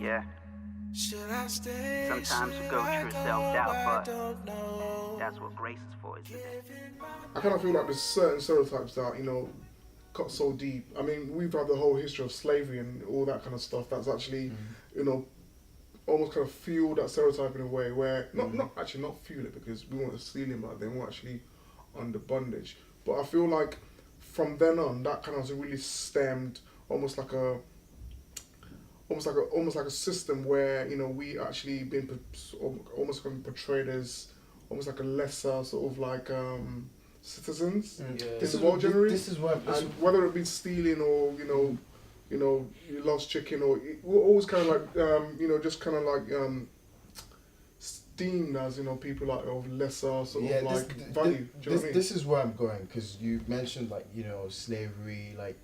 Yeah. Sometimes you go through self-doubt, but that's what grace is for, isn't it? I kind of feel like there's certain stereotypes that, cut so deep. I mean, we've had the whole history of slavery and all that kind of stuff that's actually, almost kind of fueled that stereotype in a way where, not fuel it because we weren't stealing back then, we were actually under bondage. But I feel like from then on, that kind of really stemmed almost like a system where we actually been almost been portrayed as almost like a lesser sort of like citizens in the world generally. This is what, and whether it be stealing or you lost chicken or we're always kind of like just kind of like deemed as people like of lesser sort of like value. Do you know what I mean? This is where I'm going because you mentioned like slavery like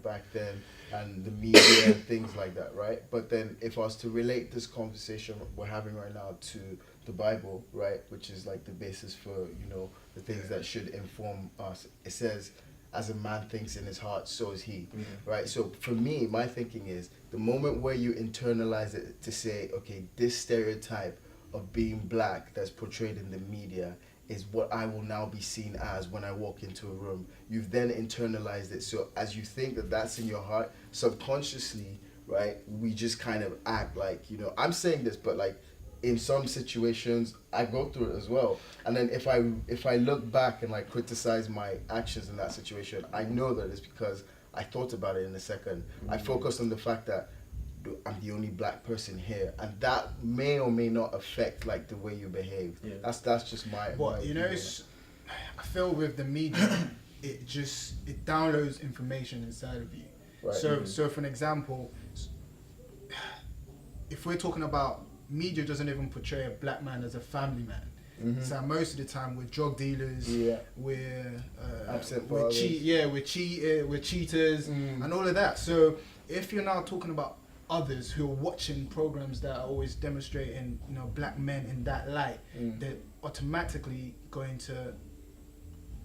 back then and the media and things like that, right? But then if I was to relate this conversation we're having right now to the Bible, right, which is like the basis for the things that should inform us, it says, as a man thinks in his heart, so is he, right? So for me, my thinking is the moment where you internalize it to say, okay, this stereotype of being black that's portrayed in the media is what I will now be seen as when I walk into a room. You've then internalized it. So as you think that that's in your heart, subconsciously, right, we just kind of act like, I'm saying this, but like in some situations I go through it as well. And then if I look back and like criticize my actions in that situation, I know that it's because I thought about it in a second. I focused on the fact that I'm the only black person here, and that may or may not affect like the way you behave. Yeah. That's just my. What I feel with the media, it downloads information inside of you. Right. So for an example, if we're talking about media, doesn't even portray a black man as a family man. So most of the time we're drug dealers, we're cheaters, and all of that. So if you're now talking about others who are watching programs that are always demonstrating, black men in that light, they're automatically going to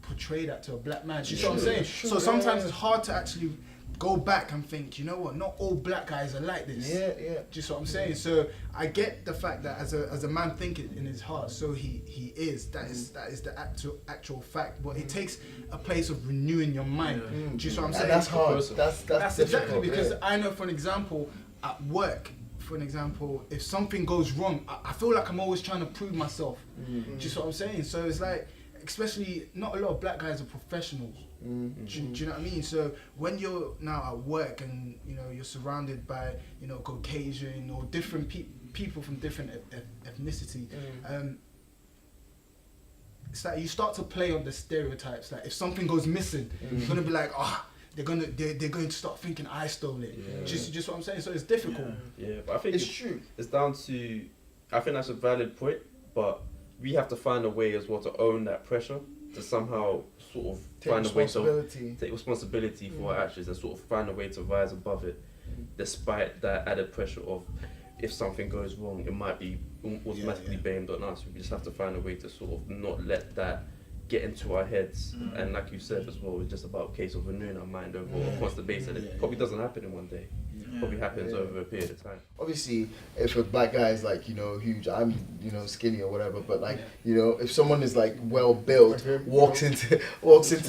portray that to a black man. You know what I'm saying? So sometimes it's hard to actually go back and think, you know what, not all black guys are like this. Yeah. Do you see what I'm saying? So I get the fact that as a man thinking in his heart, so he is. That is the actual fact. But it takes a place of renewing your mind. Do you see what I'm saying? And that's hard. That's exactly because I know, for an example, at work, if something goes wrong, I feel like I'm always trying to prove myself. Do you see what I'm saying? So it's like, especially not a lot of black guys are professionals. Do you know what I mean? So when you're now at work and you're surrounded by Caucasian or different people from different ethnicity, it's like you start to play on the stereotypes. Like if something goes missing, you're gonna be like, they're going to start thinking I stole it. Yeah. Just what I'm saying. So it's difficult. Yeah, but I think it's true. It's down to, I think that's a valid point, but we have to find a way as well to own that pressure, to somehow sort of find a way to take responsibility for our actions and sort of find a way to rise above it, despite that added pressure of if something goes wrong, it might be automatically blamed on us. We just have to find a way to sort of not let that get into our heads, and like you said as well, it's just about a case of renewing our mind over a constant basis, and it probably doesn't happen in one day. It probably happens over a period of time. Obviously, if a black guy is like huge, I'm skinny or whatever, but like if someone is like well built, walks into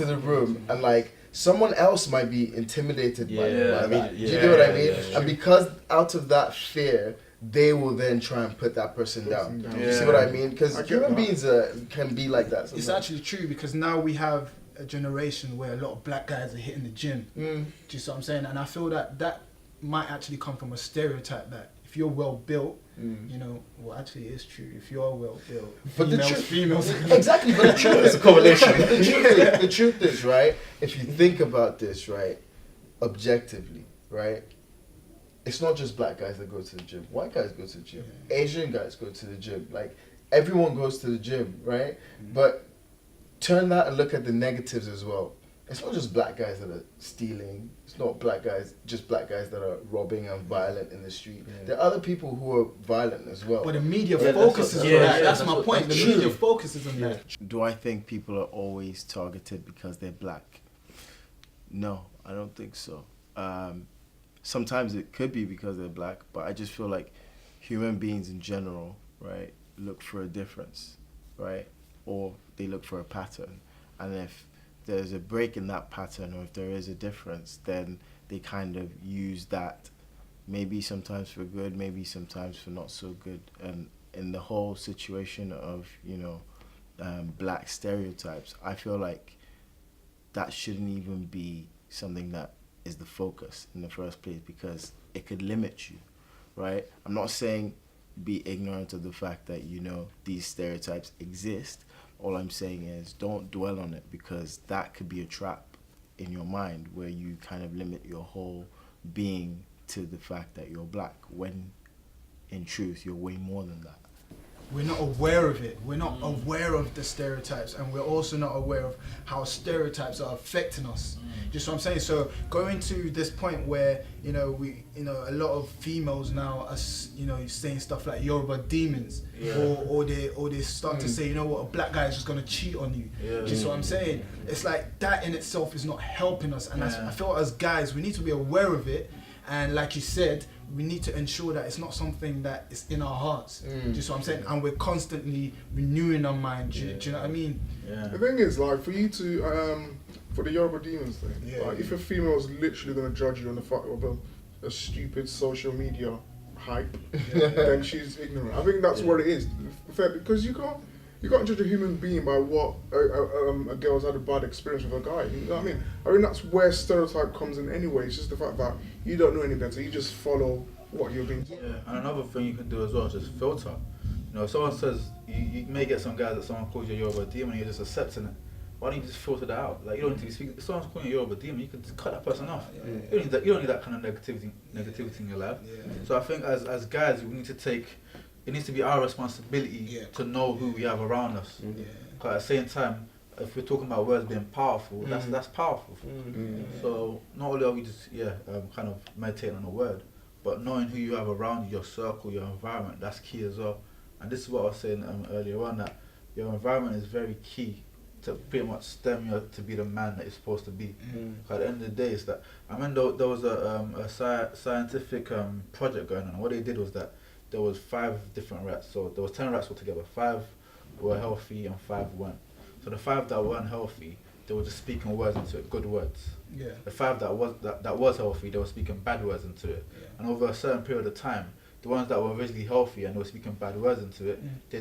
the room and like someone else might be intimidated by that. Do you get what I mean? And because out of that fear, they will then try and put that person down. You see what I mean? Because human beings can be like that sometimes. It's actually true because now we have a generation where a lot of black guys are hitting the gym. Do you see what I'm saying? And I feel that might actually come from a stereotype that if you're well built, well actually it is true. If you're well built, females. Exactly, but the truth is a correlation. The truth is, right, if you think about this, right, objectively, right, it's not just black guys that go to the gym. White guys go to the gym. Asian guys go to the gym. Like, everyone goes to the gym, right? But turn that and look at the negatives as well. It's not just black guys that are stealing. It's not just black guys that are robbing and violent in the street. There are other people who are violent as well. But the media focuses on that. That's my point. The media focuses on that. Do I think people are always targeted because they're black? No, I don't think so. sometimes it could be because they're black, but I just feel like human beings in general, right, look for a difference, right, or they look for a pattern, and if there's a break in that pattern, or if there is a difference, then they kind of use that, maybe sometimes for good, maybe sometimes for not so good. And in the whole situation of, you know, black stereotypes, I feel like that shouldn't even be something that is the focus in the first place, because it could limit you, right? I'm not saying be ignorant of the fact that, you know, these stereotypes exist. All I'm saying is don't dwell on it, because that could be a trap in your mind where you kind of limit your whole being to the fact that you're black, when in truth you're way more than that. We're not aware of it. We're not aware of the stereotypes, and we're also not aware of how stereotypes are affecting us. Just what I'm saying. So going to this point where, you know, a lot of females now are, you know, saying stuff like Yoruba demons, or they start to say, you know what, a black guy is just gonna cheat on you. Just what I'm saying. It's like that in itself is not helping us, and I feel as guys we need to be aware of it, and like you said, we need to ensure that it's not something that is in our hearts. Just what I'm saying, and we're constantly renewing our mind. Do you know what I mean? The thing is, like, for you to for the Yoruba demons thing, like, if a female is literally gonna judge you on the fact of a stupid social media hype, then she's ignorant. I think that's what it is, because you can't judge a human being by what a girl's had a bad experience with a guy. You know what I mean? I mean, that's where stereotype comes in anyway. It's just the fact that you don't know any better. You just follow what you're being told. Yeah, and another thing you can do as well is just filter. You know, if someone says, you may get some guys that someone calls you a Yoruba demon and you're just accepting it. Why don't you just filter that out? Like, you don't need to speak. If someone's calling you a Yoruba demon, you can just cut that person off. You don't need that kind of negativity in your life. So I think as guys, we need to take. It needs to be our responsibility to know who we have around us. But at the same time, if we're talking about words being powerful, that's powerful. So not only are we just kind of meditating on a word, but knowing who you have around you, your circle, your environment, that's key as well. And this is what I was saying earlier on, that your environment is very key to pretty much stem you to be the man that you're supposed to be. At the end of the day, it's that I remember there was a scientific project going on. And what they did was that there was 5 different rats. So there was 10 rats altogether. 5 were healthy and 5 weren't. So the 5 that weren't healthy, they were just speaking words into it, good words. The 5 that was healthy, they were speaking bad words into it. And over a certain period of time, the ones that were originally healthy and they were speaking bad words into it, they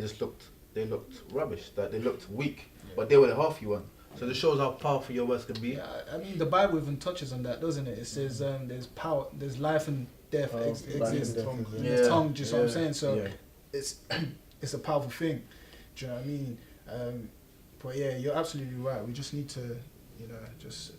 looked rubbish. That they looked weak, but they were the healthy ones. So this shows how powerful your words can be. Yeah, I mean, the Bible even touches on that, doesn't it? It says there's power, there's life and death exists in the tongue. Just what I'm saying. So it's a powerful thing. Do you know what I mean? But yeah, you're absolutely right. We just need to, you know, just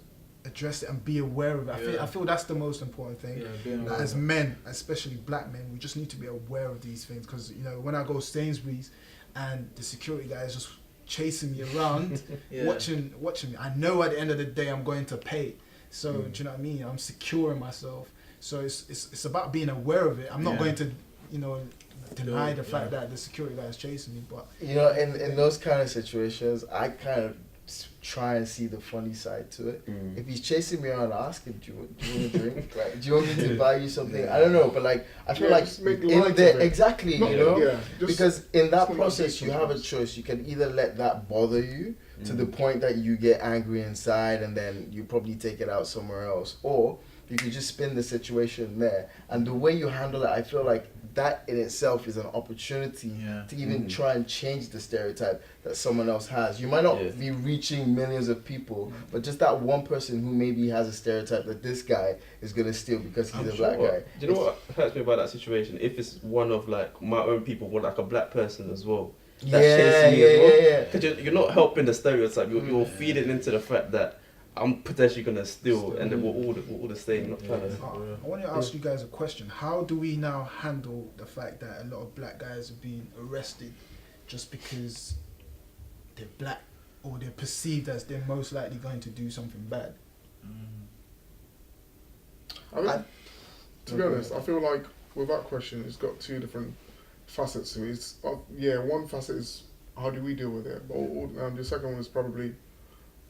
address it and be aware of it. I feel that's the most important thing. As men, especially black men, we just need to be aware of these things, because, you know, when I go Sainsbury's and the security guy is just chasing me around, watching me, I know at the end of the day I'm going to pay. So do you know what I mean? I'm securing myself. So it's about being aware of it. I'm not going to, you know, deny the fact that the security guy is chasing me. But you know, in those kind of situations, I kind of try and see the funny side to it. If he's chasing me around, I ask him, do you want a drink? Like, do you want me to buy you something? I don't know, but like, I feel like in there, exactly, you know, because in that process you have a choice. You can either let that bother you to the point that you get angry inside and then you probably take it out somewhere else, or you can just spin the situation there. And the way you handle it, I feel like that in itself is an opportunity to even try and change the stereotype that someone else has. You might not be reaching millions of people, but just that one person who maybe has a stereotype that this guy is going to steal because he's a black guy. Do you know what hurts me about that situation? If it's one of like my own people, or like a black person as well, that's chasing me as well. Because you're not helping the stereotype, you're feeding into the fact that I'm potentially gonna steal, and then we're all the same. Not trying to. I want to ask you guys a question. How do we now handle the fact that a lot of black guys are being arrested just because they're black, or they're perceived as they're most likely going to do something bad? To be honest, I feel like with that question, it's got 2 different facets to it. It's, one facet is how do we deal with it, but the second one is probably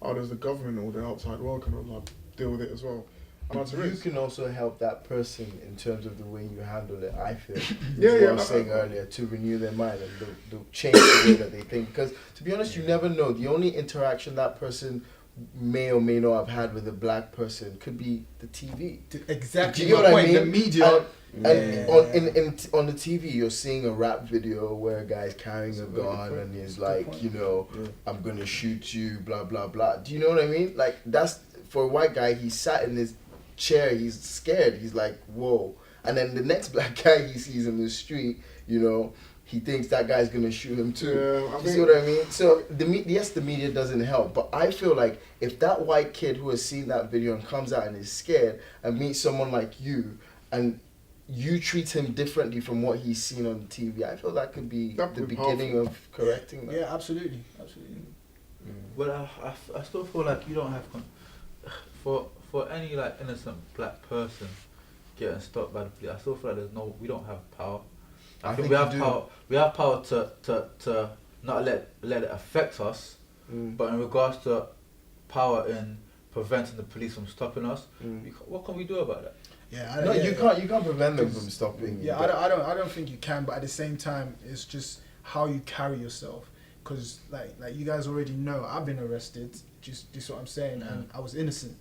how does the government or the outside world kind of like deal with it as well. You can also help that person in terms of the way you handle it, I feel. Yeah, What yeah. I was saying earlier, to renew their mind and the change the way that they think. Because, to be honest, you never know. The only interaction that person may or may not have had with a black person could be the TV. Exactly. Do you know what I mean? The media. And on the TV, you're seeing a rap video where a guy's carrying a gun and he's like, you know, I'm gonna shoot you, blah blah blah. Do you know what I mean? Like, that's for a white guy. He sat in his chair. He's scared. He's like, whoa. And then the next black guy he sees in the street, you know, he thinks that guy's gonna shoot him too. Yeah, You see what I mean? So the media doesn't help, but I feel like if that white kid who has seen that video and comes out and is scared and meets someone like you and you treat him differently from what he's seen on TV, I feel that could be the beginning of correcting that. Yeah, absolutely. But I still feel like you don't have for any like innocent black person getting stopped by the police. I still feel like we don't have power. I think we have power. We have power to not let it affect us, but in regards to power in preventing the police from stopping us, what can we do about that? Yeah, You can't prevent them from stopping. Yeah, I don't think you can. But at the same time, it's just how you carry yourself. Because like you guys already know, I've been arrested. Just what I'm saying, and I was innocent.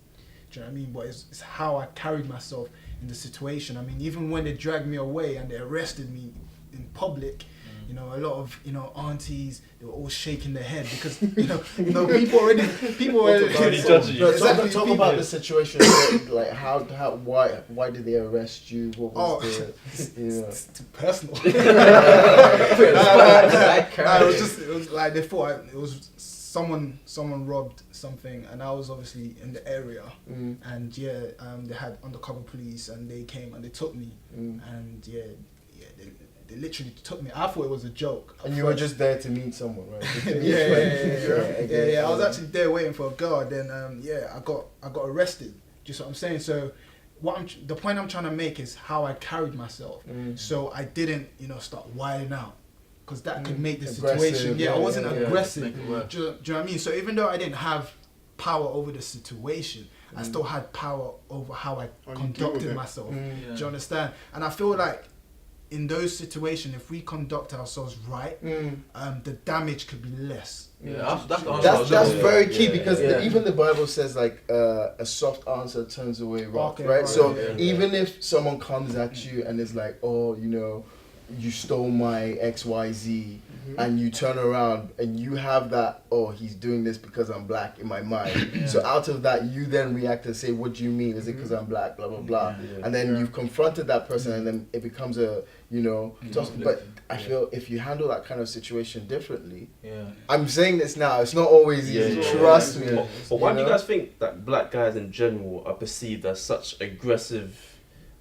Do you know what I mean? But it's how I carried myself in the situation. I mean, even when they dragged me away and they arrested me in public, you know, a lot of, you know, aunties, they were all shaking their head because, you know, people already judge you. Exactly. Talk about the situation. Like why did they arrest you? What was it's too personal. It was like they thought it was someone robbed something, and I was obviously in the area, and they had undercover police, and they came and they took me, and they literally took me. I thought it was a joke. And you were just there to meet someone, right? Yeah. I was actually there waiting for a girl. Then I got arrested. Just what I'm saying. So the point I'm trying to make is how I carried myself. So I didn't, you know, start wilding out. Because that could make the situation. I wasn't aggressive. Do you know what I mean? So even though I didn't have power over the situation, I still had power over how I conducted myself. Do you understand? And I feel like in those situations, if we conduct ourselves right, the damage could be less. That's very key because even the Bible says like a soft answer turns away wrath, right? So even if someone comes at you and is like, oh, you know, you stole my XYZ, and you turn around and you have that, oh, he's doing this because I'm black in my mind. So out of that, you then react and say, what do you mean? Is it because I'm black? Blah, blah, blah. And then you've confronted that person and then it becomes a, you know, but I feel if you handle that kind of situation differently, I'm saying this now, it's not always easy, trust me. But why do you guys think that black guys in general are perceived as such aggressive,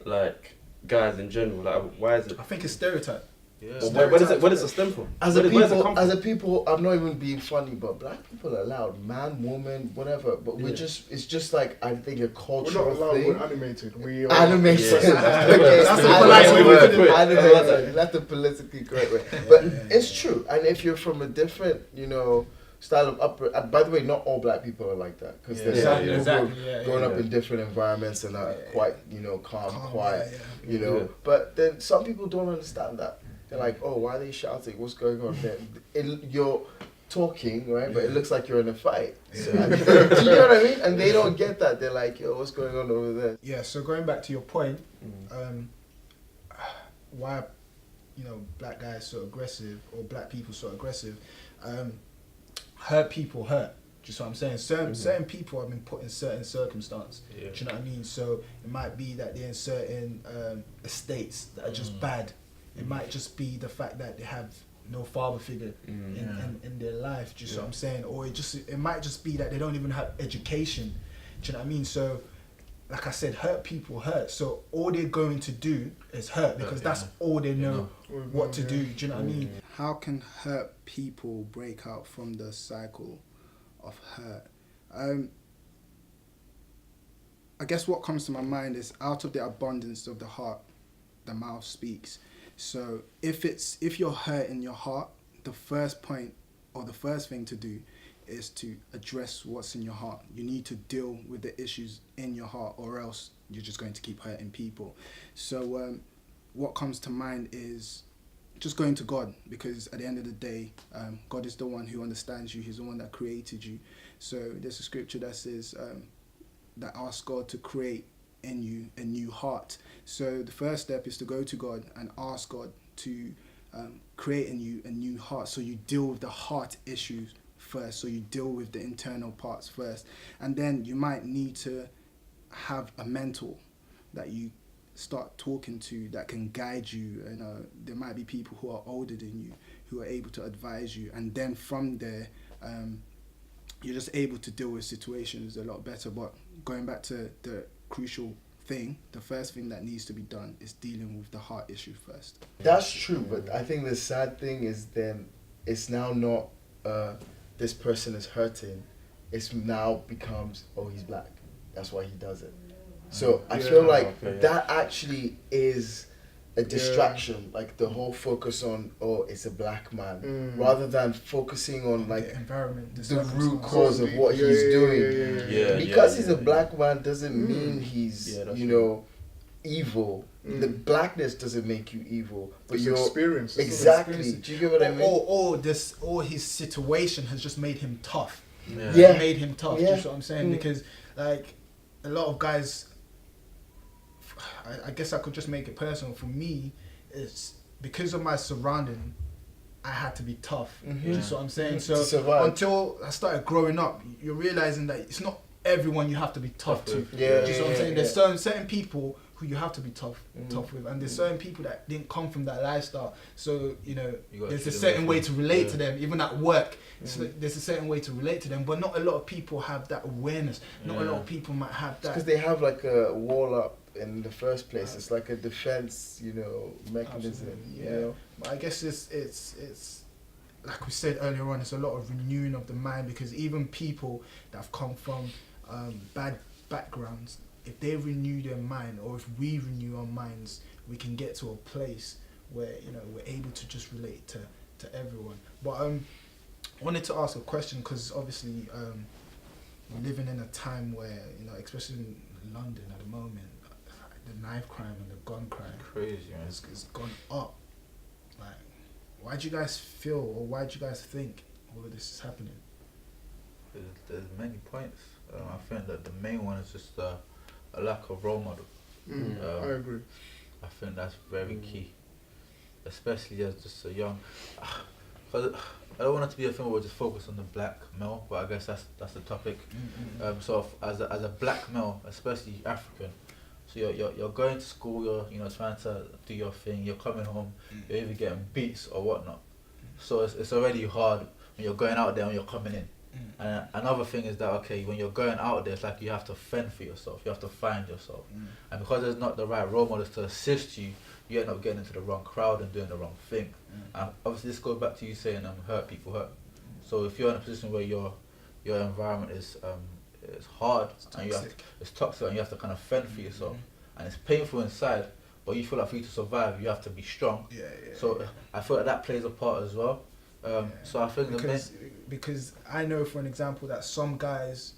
like, guys in general? Like, why is it? I think it's stereotype. Where does it stem from? As a people, I'm not even being funny, but black people are loud, man, woman, whatever. But it's just like, I think a cultural thing. We're not loud, thing. we're animated. We are animated. That's the polite way to put it. Animated. That's the politically correct way. But it's true. And if you're from a different, you know, style of upbringing. By the way, not all black people are like that, because there's some people who are growing up in different environments and are quite, you know, calm, quiet, you know. But then some people don't understand that. They're like, oh, why are they shouting? What's going on there? You're talking, right? But it looks like you're in a fight. So, do you know what I mean? And they don't get that. They're like, yo, what's going on over there? Yeah, so going back to your point, why, you know, black guys so aggressive, or black people so aggressive, hurt people hurt. Just what I'm saying. Certain people have been put in certain circumstances. Do you know what I mean? So it might be that they're in certain estates that are just bad. It might just be the fact that they have no father figure in their life. Do you see what I'm saying? Or it might just be that they don't even have education. Do you know what I mean? So, like I said, hurt people hurt. So all they're going to do is hurt, because that's all they know what to do. Do you know what I mean? How can hurt people break out from the cycle of hurt? I guess what comes to my mind is, out of the abundance of the heart, the mouth speaks. So if you're hurt in your heart, the first point or the first thing to do is to address what's in your heart. You need to deal with the issues in your heart, or else you're just going to keep hurting people. So what comes to mind is just going to God, because at the end of the day, God is the one who understands you. He's the one that created you. So there's a scripture that says that asks God to create in you a new heart. So the first step is to go to God and ask God to create in you a new heart. So you deal with the heart issues first. So you deal with the internal parts first. And then you might need to have a mentor that you start talking to that can guide you. There might be people who are older than you who are able to advise you. And then from there, you're just able to deal with situations a lot better. But going back to the crucial thing, the first thing that needs to be done is dealing with the heart issue first. That's true, but I think the sad thing is then it's now not this person is hurting. It's now becomes, oh, he's black, that's why he does it. So I feel like that actually is a distraction, like the whole focus on, oh, it's a black man, rather than focusing on like the environment, the root cause of what he's doing. Because he's a black man doesn't mean he's, evil. The blackness doesn't make you evil, but it's your experience. Exactly. Do you get what I mean? Or his situation has just made him tough. Yeah. Made him tough. Yeah. Do you know what I'm saying? Because like a lot of guys, I guess I could just make it personal. For me, it's because of my surrounding, I had to be tough. Mm-hmm. You know what I'm saying? So until I started growing up, you're realizing that it's not everyone you have to be tough to. Yeah. Do you know what I'm saying? There's certain people who you have to be tough with, and there's certain people that didn't come from that lifestyle. So there's a certain way to relate to them, even at work. So there's a certain way to relate to them, but not a lot of people have that awareness. Not a lot of people might have that. Because they have like a wall up in the first place. It's like a defense, mechanism. But I guess it's like we said earlier on. It's a lot of renewing of the mind, because even people that have come from bad backgrounds, if they renew their mind, or if we renew our minds, we can get to a place where we're able to just relate to everyone. But I wanted to ask a question, because obviously we're living in a time where especially in London at the moment, the knife crime and the gun crime has gone up. Like, why do you guys feel, or why do you guys think all of this is happening? There's many points. I think that the main one is just a lack of role model. I agree. I think that's very key, especially as just a young. Cause I don't want it to be a thing where we just focus on the black male, but I guess that's the topic. So as a black male, especially African, so you're going to school, you're trying to do your thing, you're coming home, you're either getting beats or whatnot. So it's already hard when you're going out there and you're coming in. And another thing is that when you're going out there, it's like you have to fend for yourself, you have to find yourself, and because there's not the right role models to assist you, you end up getting into the wrong crowd and doing the wrong thing. And obviously this goes back to you saying hurt people hurt. So if you're in a position where your environment is hard, and it's toxic, and you have to kind of fend for yourself, and it's painful inside, but you feel like for you to survive you have to be strong. So I feel like that plays a part as well. So I think because I know, for an example, that some guys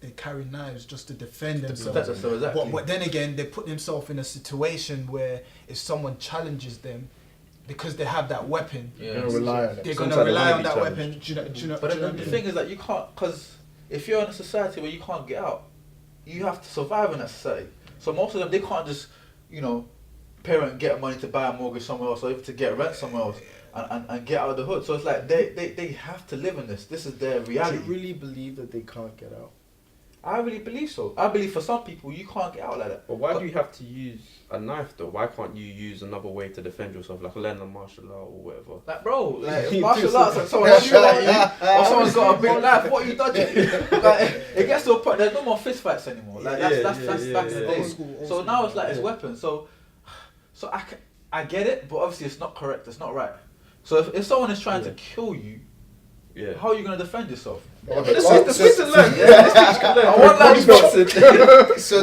they carry knives just to defend themselves. Exactly. But then again, they put themselves in a situation where if someone challenges them, because they have that weapon, they're going to rely on it. They're going to rely on that weapon. Do you know? But the thing is that you can't, because if you're in a society where you can't get out, you have to survive in that society. So most of them, they can't just, parent get money to buy a mortgage somewhere else, or even to get rent somewhere else. And get out of the hood. So it's like they have to live in this. This is their reality. Do you really believe that they can't get out? I really believe so. I believe for some people you can't get out like that. But why do you have to use a knife though? Why can't you use another way to defend yourself, like learn a martial art or whatever? Like bro, martial arts, like someone shoot at you, or someone's got a big knife. What are you dodging? It gets to a point. There's no more fist fights anymore. Like that's back in the day. So now it's like it's weapons. So I get it, but obviously it's not correct. It's not right. So if someone is trying to kill you, how are you going to defend yourself? So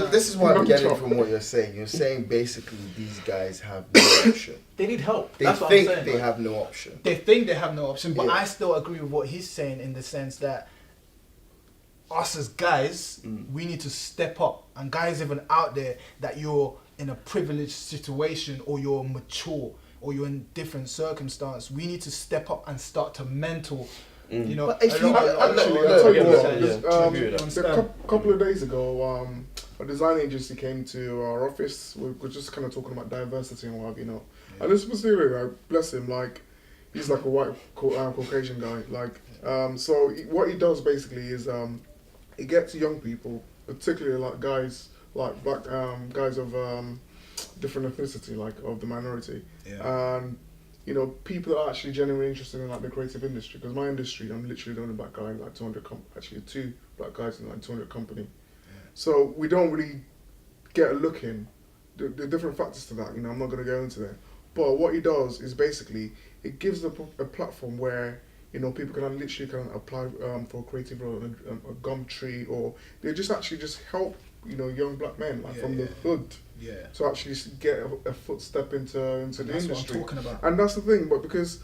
this is what I'm getting from what you're saying. You're saying basically these guys have no option. They need help. They That's think what I'm saying. they have no option. They think they have no option, but I still agree with what he's saying in the sense that us as guys, we need to step up. And guys even out there that you're in a privileged situation or you're mature or you're in different circumstance, we need to step up and start to mentor. You know, But if you Actually, I'll tell you what. Yeah. Just, a couple of days ago, a design agency came to our office. We were just kind of talking about diversity and what have you know. And this specific guy, bless him, like he's like a white Caucasian guy. Like, so what he does basically is he gets young people, particularly like guys, like black guys of different ethnicity, like of the minority, and you know, people that are actually genuinely interested in like the creative industry. Because my industry, I'm literally the only black guy in like 200 actually 2 black guys in like 200 company. So we don't really get a look in. The different factors to that, you know, I'm not going to go into there. But what he does is basically, it gives a platform where, you know, people can literally kind of apply for a creative role, a Gumtree, or they just actually just help, you know, young black men like from the hood. To actually get a footstep into the industry. That's what I'm talking about. And that's the thing, but because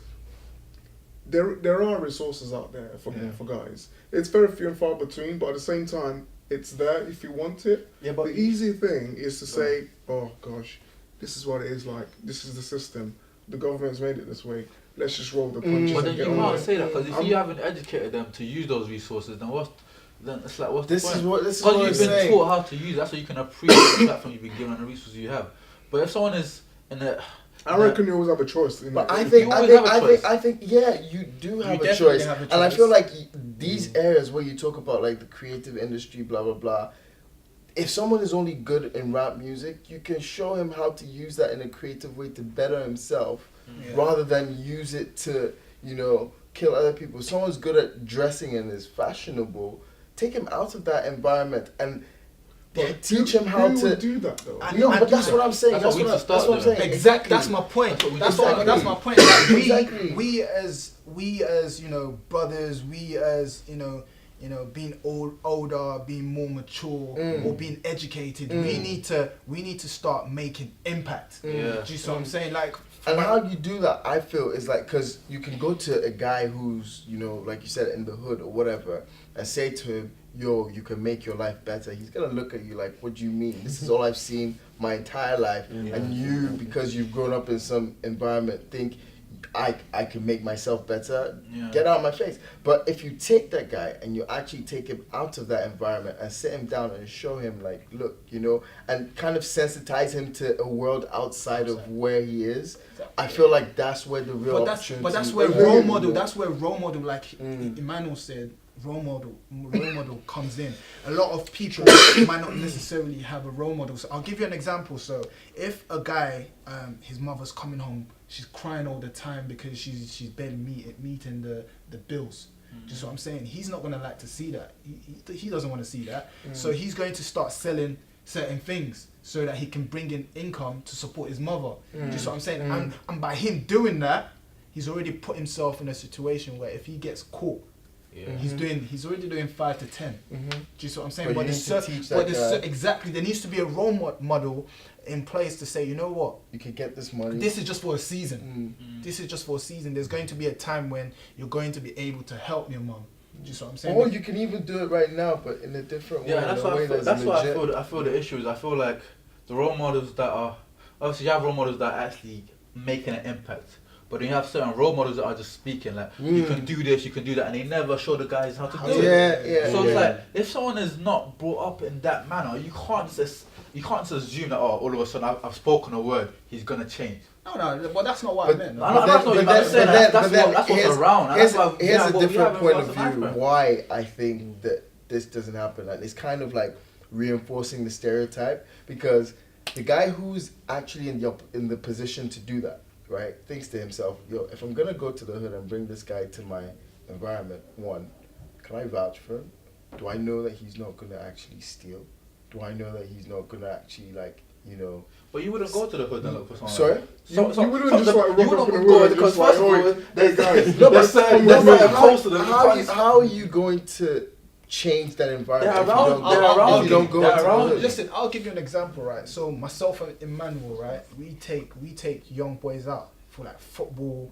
there are resources out there for guys. It's very few and far between, but at the same time, it's there if you want it. Yeah, but the easy thing is to say, oh gosh, this is what it is like. This is the system. The government's made it this way. Let's just roll the punches. But then and you get on can't with it. say that, because if you haven't educated them to use those resources, then it's like, what's This the point? is what Because I'm you've been saying. taught how to use it, that's so you can appreciate the platform you've been given and the resources you have. But if someone is in a... I reckon you always have a choice. You know? But I think, yeah, you do have a definitely choice. have a And I choice. feel like these areas where you talk about like the creative industry, blah, blah, blah, if someone is only good in rap music, you can show him how to use that in a creative way to better himself rather than use it to, you know, kill other people. If someone's good at dressing and is fashionable, take him out of that environment and teach him how who to would do that though. No, but that's what I'm saying. That's what we need to start doing. Exactly. That's my point. That's what That's my point. Like Exactly. we as you know brothers, we as you know being older, being more mature, or being educated, we need to start making impact. Do you see what I'm saying? Like, and how you do that, I feel, is like, because you can go to a guy who's, you know, like you said, in the hood or whatever, and say to him, yo, you can make your life better. He's gonna look at you like, what do you mean? This is all I've seen my entire life. And you, because you've grown up in some environment, think I can make myself better. Get out of my face. But if you take that guy and you actually take him out of that environment and sit him down and show him, like, look, you know, and kind of sensitize him to a world outside of where he is, I feel like that's where the real opportunity. But that's where role model. That's where role model, like Emmanuel said, role model comes in. A lot of people might not necessarily have a role model. So I'll give you an example. So if a guy, his mother's coming home, she's crying all the time because she's barely meeting the bills. Just what I'm saying. He's not gonna like to see that. He doesn't want to see that. So he's going to start selling certain things so that he can bring in income to support his mother. Just what I'm saying. And by him doing that, he's already put himself in a situation where if he gets caught, he's already doing 5 to 10. Do you see what I'm saying? Exactly, there needs to be a role model in place to say, you know what, you can get this money. This is just for a season. This is just for a season. There's going to be a time when you're going to be able to help your mom. Do you see what I'm saying? Or you can even do it right now, but in a different way. Yeah, that's what I feel. That's what I feel the issue is. I feel like the role models that are, obviously you have role models that are actually making an impact. But then you have certain role models that are just speaking, like, you can do this, you can do that, and they never show the guys how to do it. So it's like, if someone is not brought up in that manner, you can't just assume that, oh, all of a sudden I've spoken a word, he's going to change. No, but that's not what I meant. That's what's around. Here's a different point of view why I think that this doesn't happen. Like, it's kind of like reinforcing the stereotype, because the guy who's actually in the position to do that, right, thinks to himself, yo, if I'm gonna go to the hood and bring this guy to my environment, one, can I vouch for him? Do I know that he's not gonna actually steal? Do I know that he's not gonna actually, like, you know? But you wouldn't go to the hood and look for someone. Sorry? You wouldn't just like rock up in the hood because just like, first of all, hey guys. No, but how how are you going to change that environment if you don't go into the hood? Listen, I'll give you an example, right? So myself and Emmanuel, right, we take young boys out for like football.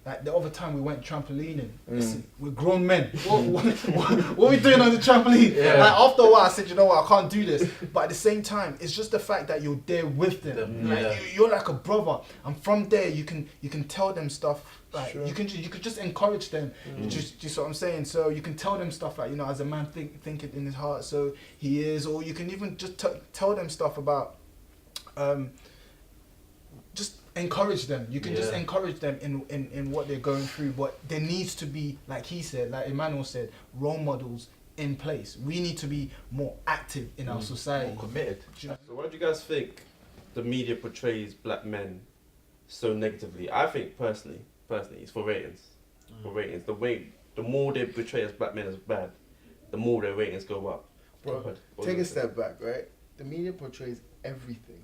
Like the other time we went trampolining. Listen, we're grown men. What are we doing on the trampoline? Yeah. Like after a while, I said, you know what, I can't do this. But at the same time, it's just the fact that you're there with them. Like you're like a brother, and from there you can tell them stuff. Like you could just encourage them. Just what I'm saying. So you can tell them stuff like, you know, as a man think it in his heart, so he is. Or you can even just tell them stuff about. Just encourage them. You can just encourage them in what they're going through. But there needs to be, like he said, like Emmanuel said, role models in place. We need to be more active in our society. More committed. So why do you guys think the media portrays black men so negatively? I think personally, it's for ratings. For ratings. The more they portray as black men as bad, the more their ratings go up. Bro, take a step back, right? The media portrays everything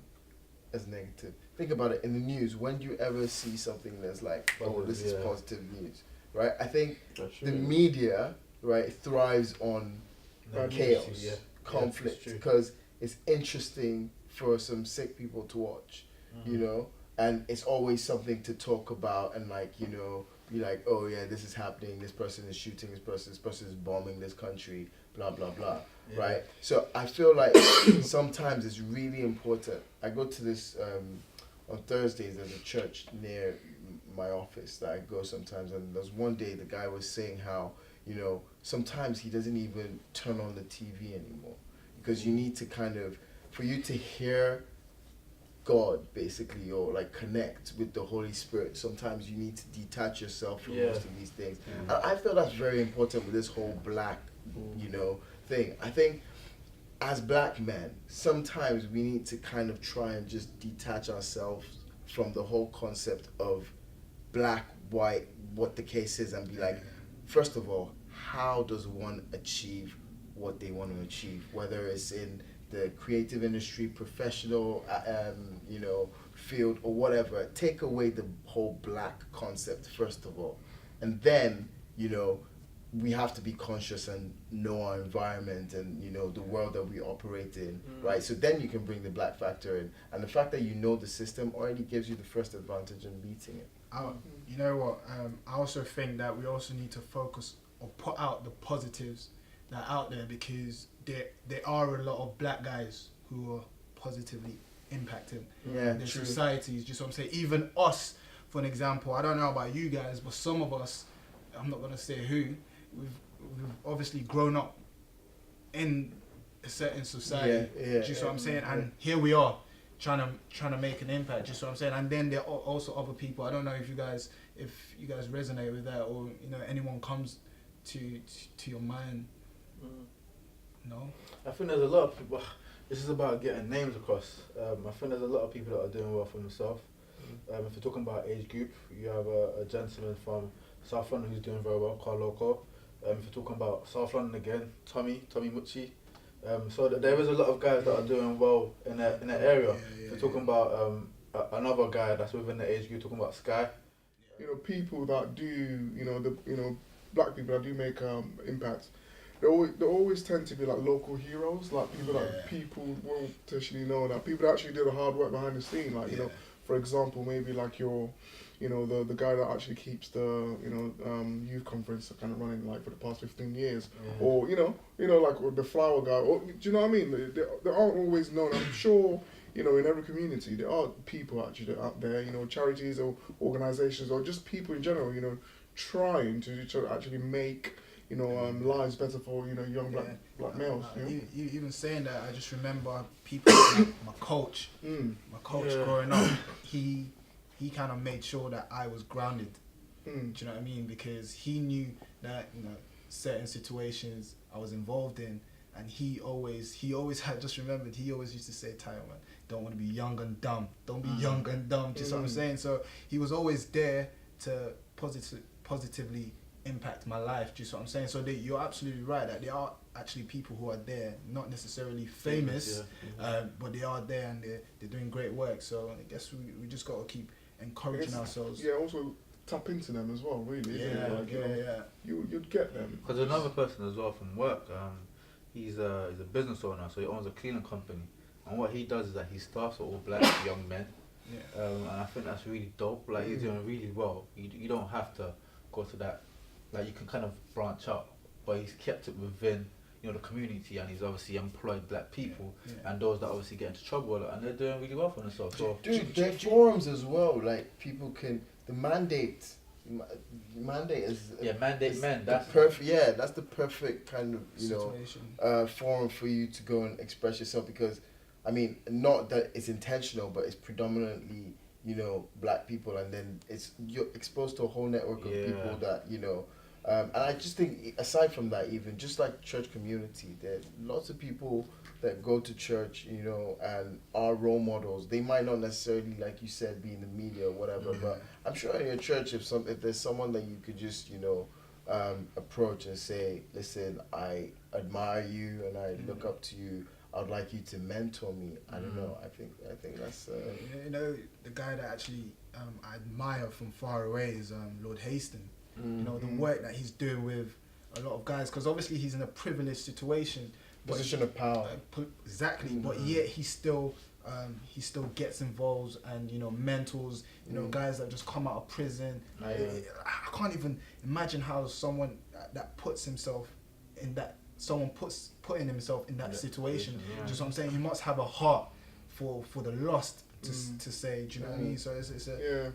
as negative. Think about it, in the news, when do you ever see something that's like, oh, this is positive news, right? I think the media, right, thrives on chaos, conflict, because it's interesting for some sick people to watch, you know, and it's always something to talk about and like, you know, be like, oh yeah, this is happening, this person is shooting this person is bombing this country, blah, blah, blah, right? So I feel like sometimes it's really important. I go to this, on Thursdays, there's a church near my office that I go sometimes, and there's one day the guy was saying how, you know, sometimes he doesn't even turn on the TV anymore, because you need to kind of, for you to hear God basically, or like connect with the Holy Spirit, sometimes you need to detach yourself from most of these things. And I feel that's very important with this whole black, you know, thing. I think as black men, sometimes we need to kind of try and just detach ourselves from the whole concept of black, white, what the case is, and be like, first of all, how does one achieve what they want to achieve, whether it's in the creative industry, professional, you know, field or whatever. Take away the whole black concept, first of all. And then, you know, we have to be conscious and know our environment and, you know, the world that we operate in, right? So then you can bring the black factor in. And the fact that you know the system already gives you the first advantage in beating it. You know what? I also think that we also need to focus or put out the positives that are out there, because there are a lot of black guys who are positively impacting their societies. Just what I'm saying. Even us, for an example, I don't know about you guys, but some of us, I'm not going to say who, we've obviously grown up in a certain society. Just what I'm saying. And here we are trying to make an impact. Just what I'm saying. And then there are also other people. I don't know if you guys resonate with that, or you know, anyone comes to your mind. No? I think there's a lot of people. This is about getting names across. I think there's a lot of people that are doing well for themselves. If you're talking about age group, you have a gentleman from South London who's doing very well, Carl Loco. If you're talking about South London again, Tommy Mucci. So there is a lot of guys that are doing well in that area. If you're talking about another guy that's within the age group, talking about Sky. You know, people that do, black people that do make impacts. They always tend to be like local heroes, like people that people won't potentially know, that people that actually do the hard work behind the scene. Like, you know, for example, maybe like the guy that actually keeps the, youth conference kind of running like for the past 15 years. Or, like the flower guy, or, do you know what I mean? They aren't always known. I'm sure, in every community, there are people actually out there, charities or organizations or just people in general, trying to actually make lives better for young black males. You even saying that, I just remember people like my coach growing up. He kind of made sure that I was grounded. Do you know what I mean? Because he knew that certain situations I was involved in, and he always had just remembered. He always used to say, "Tyler, man, don't want to be young and dumb. Don't be young and dumb." Just what I'm saying. So he was always there to positively impact my life. Just what I'm saying. So you're absolutely right that there are actually people who are there, not necessarily famous, but they are there and they're doing great work. So I guess we just got to keep encouraging ourselves. Yeah, also tap into them as well, really. You'd get them. Because another person as well from work, he's a business owner, so he owns a cleaning company. And what he does is that he staffs all black young men. Yeah. And I think that's really dope. Like you're doing really well. You don't have to go to that. Like you can kind of branch out, but he's kept it within the community, and he's obviously employed black people and those that obviously get into trouble, and they're doing really well for themselves. So dude, there are forums as well. Like people can the mandate is mandate men. That's perfect. Yeah, that's the perfect kind of situation. Forum for you to go and express yourself, because I mean, not that it's intentional, but it's predominantly black people, and then you're exposed to a whole network of people that and I just think, aside from that, even just like church community, there are lots of people that go to church, and are role models. They might not necessarily, like you said, be in the media or whatever, but I'm sure in your church, if there's someone that you could just, approach and say, listen, I admire you and I look up to you. I'd like you to mentor me. I don't know. I think that's. The guy that actually I admire from far away is Lord Hastings. The work that he's doing with a lot of guys, because obviously he's in a privileged situation, position of power. Exactly, but yet he still gets involved and mentors guys that just come out of prison. I can't even imagine how someone that puts himself in that putting himself in that situation. Just what I'm saying, he must have a heart for the lost to say. Do you know what I mean? So it's a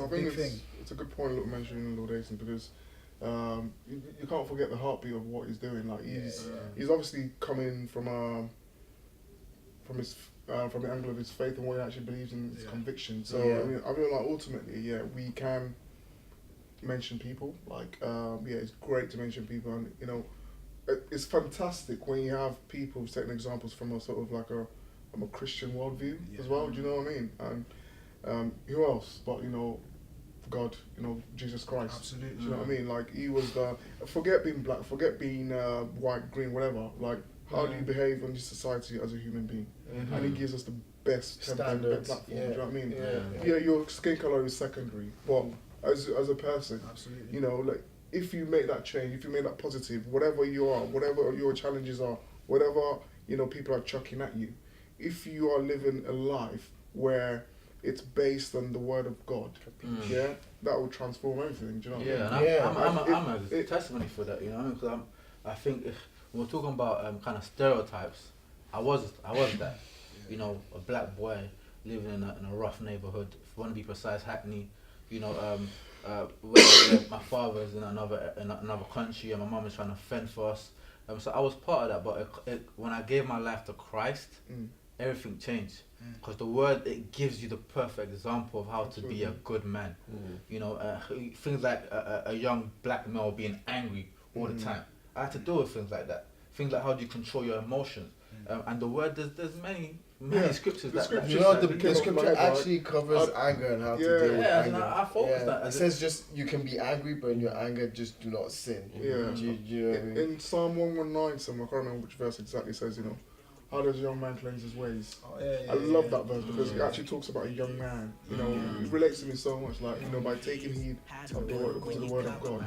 big thing. It's a good point, Luke, mentioning Lord Hastings, because you can't forget the heartbeat of what he's doing. Like he's obviously coming from the angle of his faith and what he actually believes in, his conviction. So I mean, like ultimately, we can mention people. Like it's great to mention people, and it's fantastic when you have people taking examples from a sort of like a Christian worldview as well. Do you know what I mean? And who else but God, Jesus Christ. Absolutely. Do you know what I mean? Like he was forget being black, forget being white, green, whatever. Like how do you behave in this society as a human being? And he gives us the best standards. platform. Do you know what I mean? Yeah, your skin color is secondary, but as a person, absolutely. Like if you make that change, if you make that positive, whatever you are, whatever your challenges are, whatever people are chucking at you, if you are living a life where it's based on the word of God, that will transform everything. Do you know what I mean? I'm a testimony for that. Because I think when we're talking about kind of stereotypes, I was that. A black boy living in a rough neighborhood. If you want to be precise, Hackney. Where my father's in another country and my mum is trying to fend for us. So I was part of that. But when I gave my life to Christ, everything changed. Because the word, it gives you the perfect example of how to be a good man. Things like a young black male being angry all the time. I had to deal with things like that. Things like how do you control your emotions. And the word, there's many scriptures that the scripture actually covers anger and how to deal with anger. I focus that. It says just you can be angry, but in your anger just do not sin. Yeah. Do you know what I mean? In Psalm 119, I can't remember which verse exactly says, how does a young man cleanse his ways? I love that verse because it actually talks about a young man. It relates to me so much. Like, by taking heed to the word of God.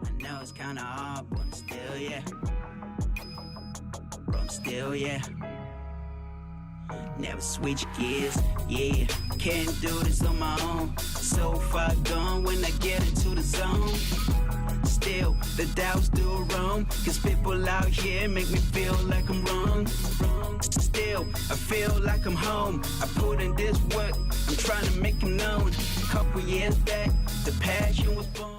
I know it's kinda hard, but I'm still, never switch gears, can't do this on my own. So far gone when I get into the zone. Still, the doubts do roam, cause people out here make me feel like I'm wrong. Still, I feel like I'm home. I put in this work, I'm trying to make it known. A couple years back, the passion was born.